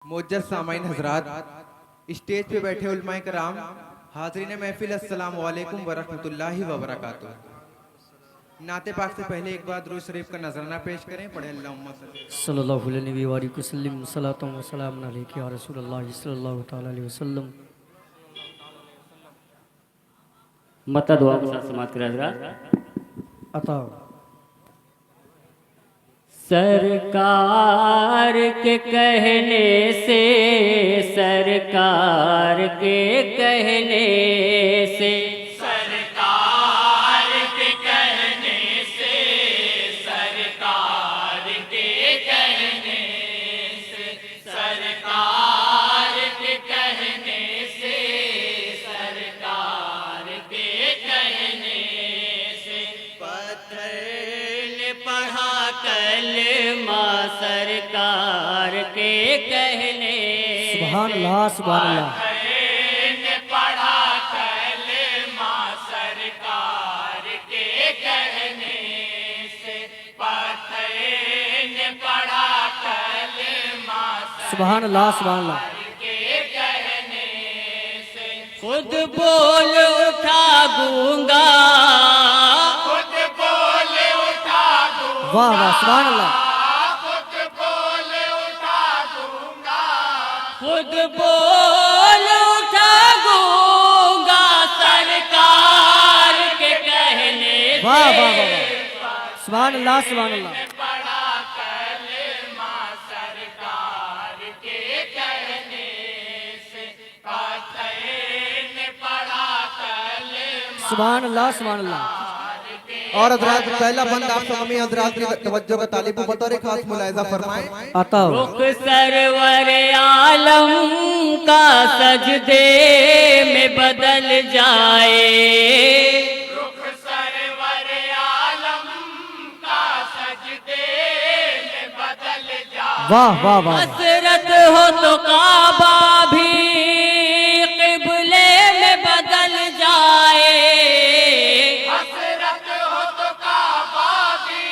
मोअज़्ज़ज़ सामाईन हज़रात, stage पे बैठे उलमाए कराम, हाज़रीन महफिल, अस्सलाम वालेकुम व रहमतुल्लाहि व बरकातुहू। नाते पाक से पहले एक बार दुरूद शरीफ का नजराना पेश करें। पढ़े अल्लाहुम्मा सल्लल्लाहु अलैहि वसल्लम सलातु व सलाम अलैका या रसूलल्लाह सल्लल्लाहु तआला अलैहि वसल्लम। मता दुआ के साथ समाप्त करा हजरात। अता सरकार के कहने से, सरकार के कहने से, सरकार के कहने से, सरकार के कहने से, सरकार के कहने से, सरकार के कहने से पत्थर ने पढ़ा कलमा सरकार के कहने से। सुभान अल्लाह सुभान अल्लाह। ने पढ़ा कलमा सरकार के कहने से, पत्थर ने पढ़ा कलमा सुभान अल्लाह सुभान अल्लाह। के कहने से खुद बोल उठा गूंगा, खुद बोल उठा दूंगा, वाह वाह सुभान अल्लाह। खुद बोल उठा दूंगा, खुद बोल उठा गूंगा सरकार के कहने से। वाह वाह वाह वाह सुभान अल्लाह सुभान अल्लाह। पढ़ा कलमा सरकार के कहने से, पत्थर ने पढ़ा कलमा। सुभान अल्लाह सुभान अल्लाह। और हजरात पहला बंद आप तमामी हजरात की तवज्जो का तालिब बतौर खास मुलाहिजा फरमाएं। अता रुख सरवर आलम का सजदे में बदल जाए, रुख सरवर आलम का सजदे में बदल जाए। वाह वाह वाह। हसरत हो तो काबा भी क़िबले में बदल जाए, हसरत हो तो काबा भी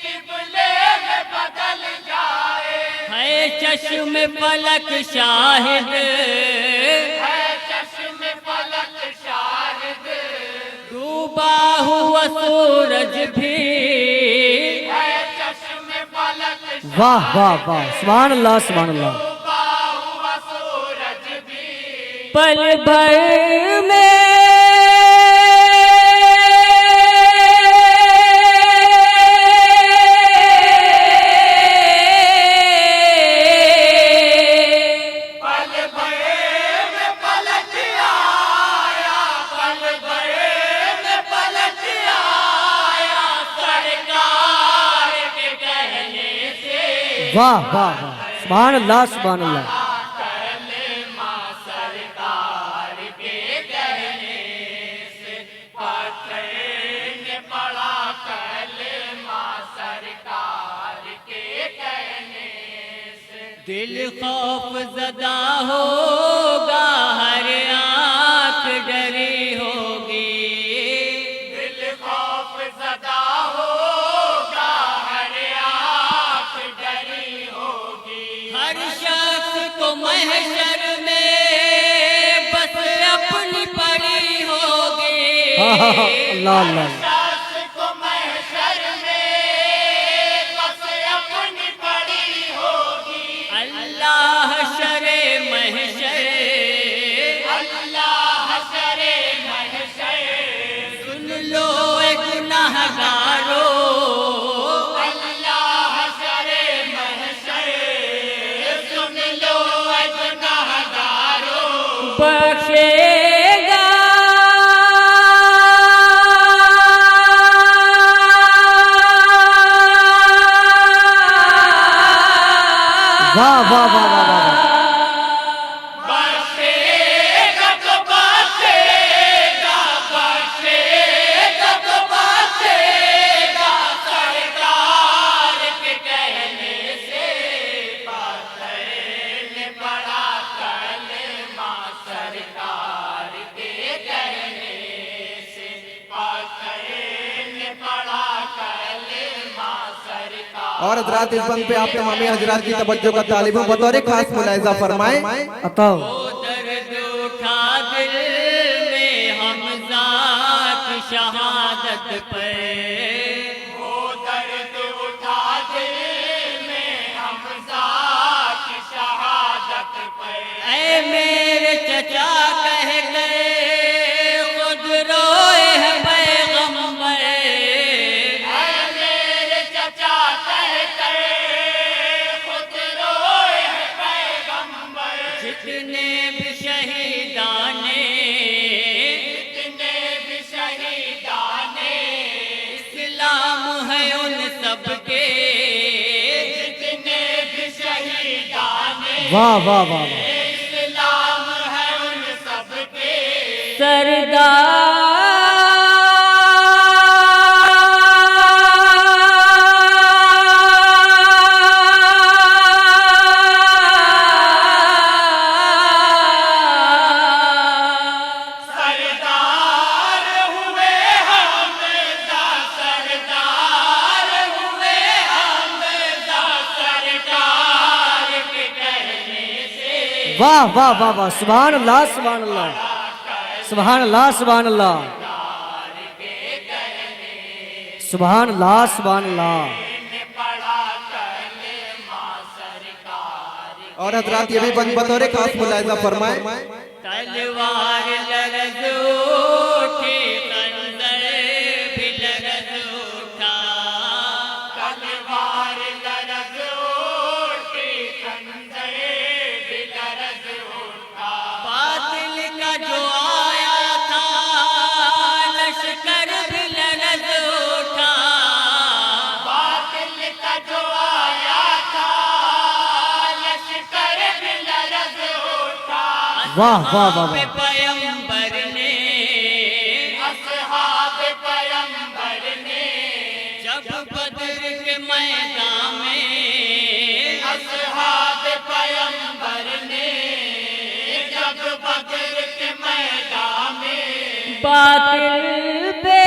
क़िबले में बदल जाए। है चश्म फलक शाहिद, है चश्म फलक शाहिद, डूबा हुआ सूरज भी है चश्म फलक वाह वाह वाह सुभान अल्लाह सुभान अल्लाह। डूबा हुआ सूरज भी। पल भर पल भर में पलट आया, पल भर में पलट आया सरकार के कहने से। वाह वाह वाह सुभान अल्लाह सुभान अल्लाह। कलमा सरकार के कहने से, पत्थर ने पढ़ा कलमा सरकार के कहने से। दिल खौफ ज़दा होगा, हर आँख डरी होगी, दिल खौफ ज़दा होगा, हर आँख डरी होगी। हर शख्स को महशर में बस अपनी पड़ी होगी। अल्लाह अल्लाह। शास को महशर में बस अपनी पड़ी होगी। अल्लाह शरे महशर, अल्लाह शरे महशर, सुन लो ए गुनाहगारो, अल्लाह शरे महशर, सुन लो ऐ गुनाहगारो। बख्शेगा वाह वाह वाह वाह वाह। बख्शेगा तो बख्शेगा, बख्शेगा तो बख्शेगा सरकार के कहने से। पत्थर ने पढ़ा कलमा सरकार के कहने से, पत्थर ने पढ़ा कलमा सरकार और हजरात इस बंद पे आप तमामी हजरात की तवज्जो का तालिब हूं, बतौर खास मुलाहिजा फरमाएं। अताओ दर्द उठा दिल में हमजा की शहादत पे, वो दर्द उठा दिल में हमजा की शहादत पे। ऐ मेरे चचा कह गए खुद रोए है पैगंबर, ऐ मेरे चचा कह गए खुद रोए है पैगंबर। जितने भी शहीदाने, जितने भी शहीदाने, इस्लाम है उन सबके, जितने भी शहीदाने, वाह वाह वाह वाह। इस्लाम है उन सबके। सरदार हुए हमजा, सरदार हुए हमजा, सरकार के कहने से। वाह वाह वाह वाह। सुभान अल्लाह सुभान अल्लाह सुभान अल्लाह सुभान अल्लाह सुभान अल्लाह सुभान अल्लाह। और हजरात ये भी बतौर खास मुलाहिजा फरमाएं। तलवार लरज़ उठी, खंजर भी लरज़ उठा, तलवार लरज़ उठी, खंजर भी लरज़ उठा। बातिल का जो आया था लश्कर भी लरज़ उठा, बातिल का जो आया था लश्कर भी लरज़ उठा। वाह वाह वाह पे वाह। पैगंबर ने असहाब पैगंबर ने, जब बद्र के मैदान में, असहाब पैगंबर ने, जब बद्र के मैदान में बातिल पे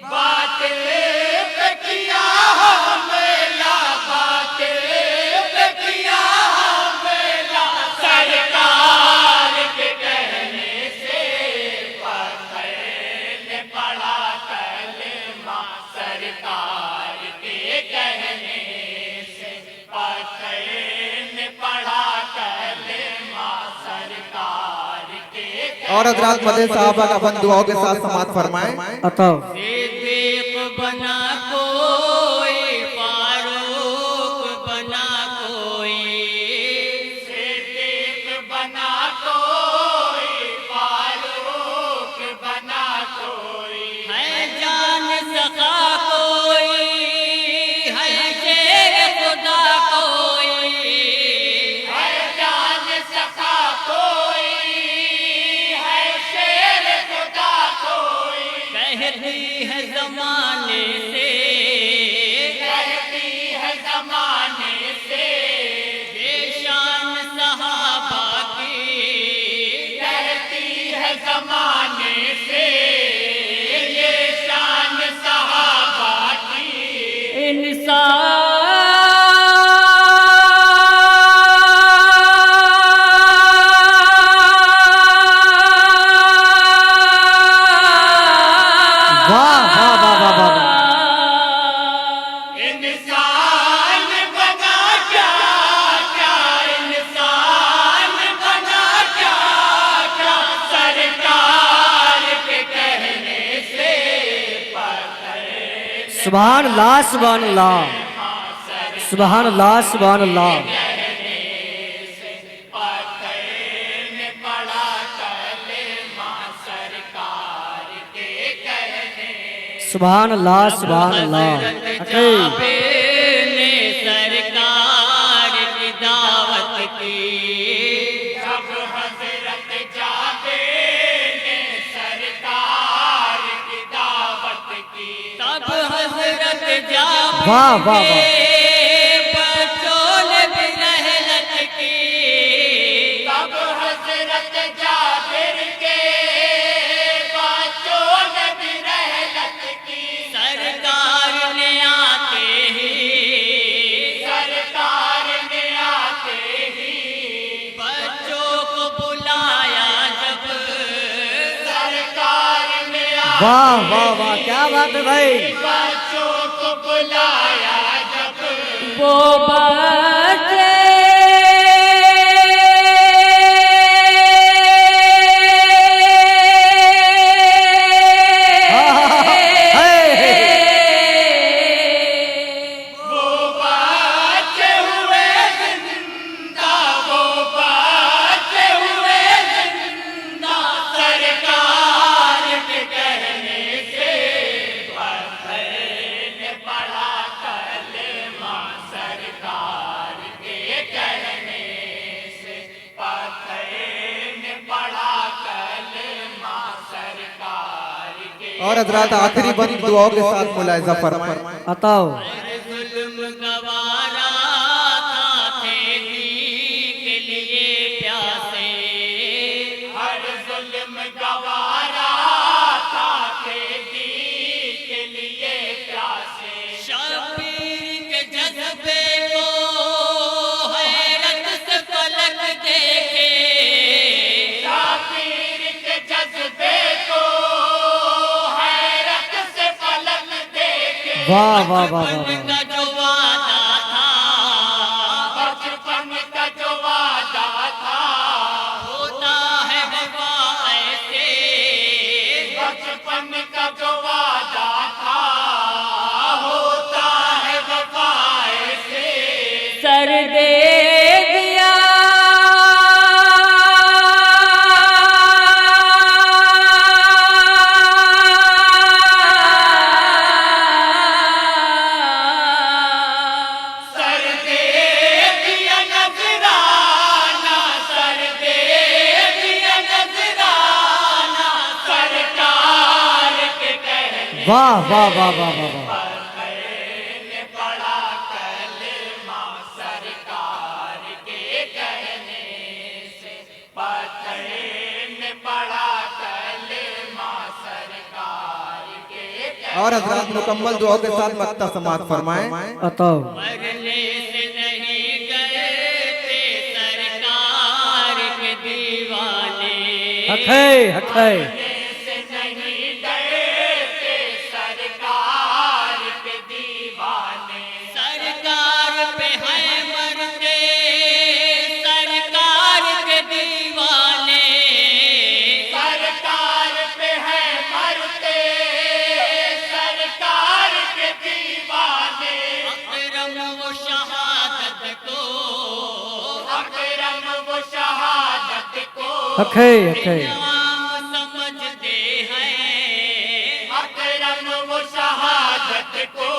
बातिल पे किया हमला, बातिल पे किया हमला। सरकार के कहने से पत्थर ने पढ़ा कलमा, सरकार के कहने से पत्थर ने पढ़ा कलमा, सरकार के। और हजरात मदे साहबा का बंद दुआओं के साथ समात फरमाएं। अताओ सिद्दीक बना कोई, फारूक बना कोई, सिद्दीक बना कोई, फारूक बना कोई, है जान सखा कोई, है शेर खुदा कोई, है जान सखा कोई, है शेर खुदा कोई। कहती है जमाने से, कहती है जमाने से, ये शान सहाबा की, कहती है जमाने से, ये शान सहाबा की। इंसान वाह वाह वाह वाह वाह वाह। इंसान बना क्या क्या, इंसान बना क्या क्या, सरकार के कहने से पत्थर। सुभान अल्लाह सुभान अल्लाह सुभान अल्लाह सुभान अल्लाह। पत्थर ने पढ़ा कलमा, सरकार के कहने। सुभान अल्लाह सुभान अल्लाह। जाबे ने सरकार की दावत की, जब हजरत जाबे ने सरकार की दावत की, तब हजरत जाबे वाह वाह वाह। बचोल भी रहलाए, वाह वाह वाह, क्या बात है भाई। बच्चों को बुलाया जब वो बच्चे वो बच्चे हुए जिंदा, वो बच्चे हुए जिंदा, सरकार के कहने से पत्थर ने पढ़ा कलमा, सरकार के कहने से पत्थर ने पढ़ा कलमा, सरकार के। और हजरात आखिरी बंद दुआओं के साथ मुलाहिजा फरमाएं। अताओ जुल्म गवारा था थे दी के लिए प्यासे, हर जुल्म गवारा था खेती के लिए प्यासे, शबीर के जज्बे को हैरत से फलक देखे, शाबीर के जज्बे को हैरत से फलक देखे, वाह वाह वाह वाह वाह। का जो वादा था बचपन का जो वादा था, होता है वफा ऐसे, बचपन का जो वादा था, होता है वफा ऐसे, सर दे दिया सर दे दिया नजराना, सर दे दिया नजराना, सरकार के कहने वाह वाह वाह वाह वाह वाह। ने पढ़ा कलमा, सरकार के कहने से पत्थर ने पढ़ा कलमा, सरकार के कहने। और हजरात मुकम्मल दुआओं के साथ मक्ता समात फरमाएं। अताओ मरने से नहीं गए थे सरकार के दीवाने, हक है हक है। से नहीं गए थे सरकार के दीवाने, सरकार पे है मरते सरकार के दीवाने, सरकार पे है मरते सरकार के दीवाने, अकरम वो शहादत को, अकरम वो शहादत को, हक है हक है। आम समझते हैं, अकरम वो शहादत को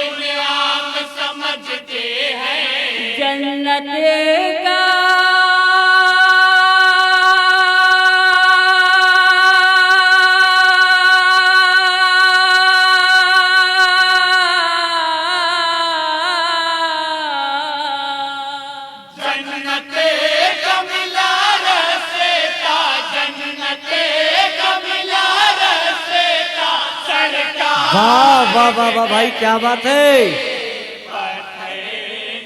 इनाम समझते हैं, जन्नत का जन्नत का मिला रसेता, जन्नत का मिला रसेता, सरकार वाह वाह वाह वाह भाई, क्या बात है। पत्थर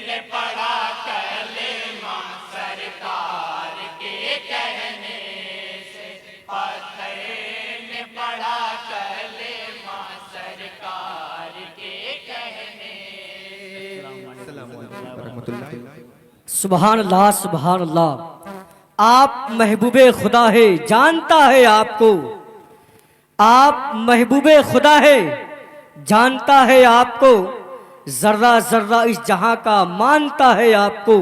ने पढ़ा कलमा, सरकार के कहने से पत्थर ने पढ़ा कलमा, सरकार के कहने। सुभान अल्लाह सुभान अल्लाह। आप महबूबे खुदा है, जानता है आपको। आप महबूबे खुदा है, जानता है आपको। जर्रा जर्रा इस जहां का मानता है आपको।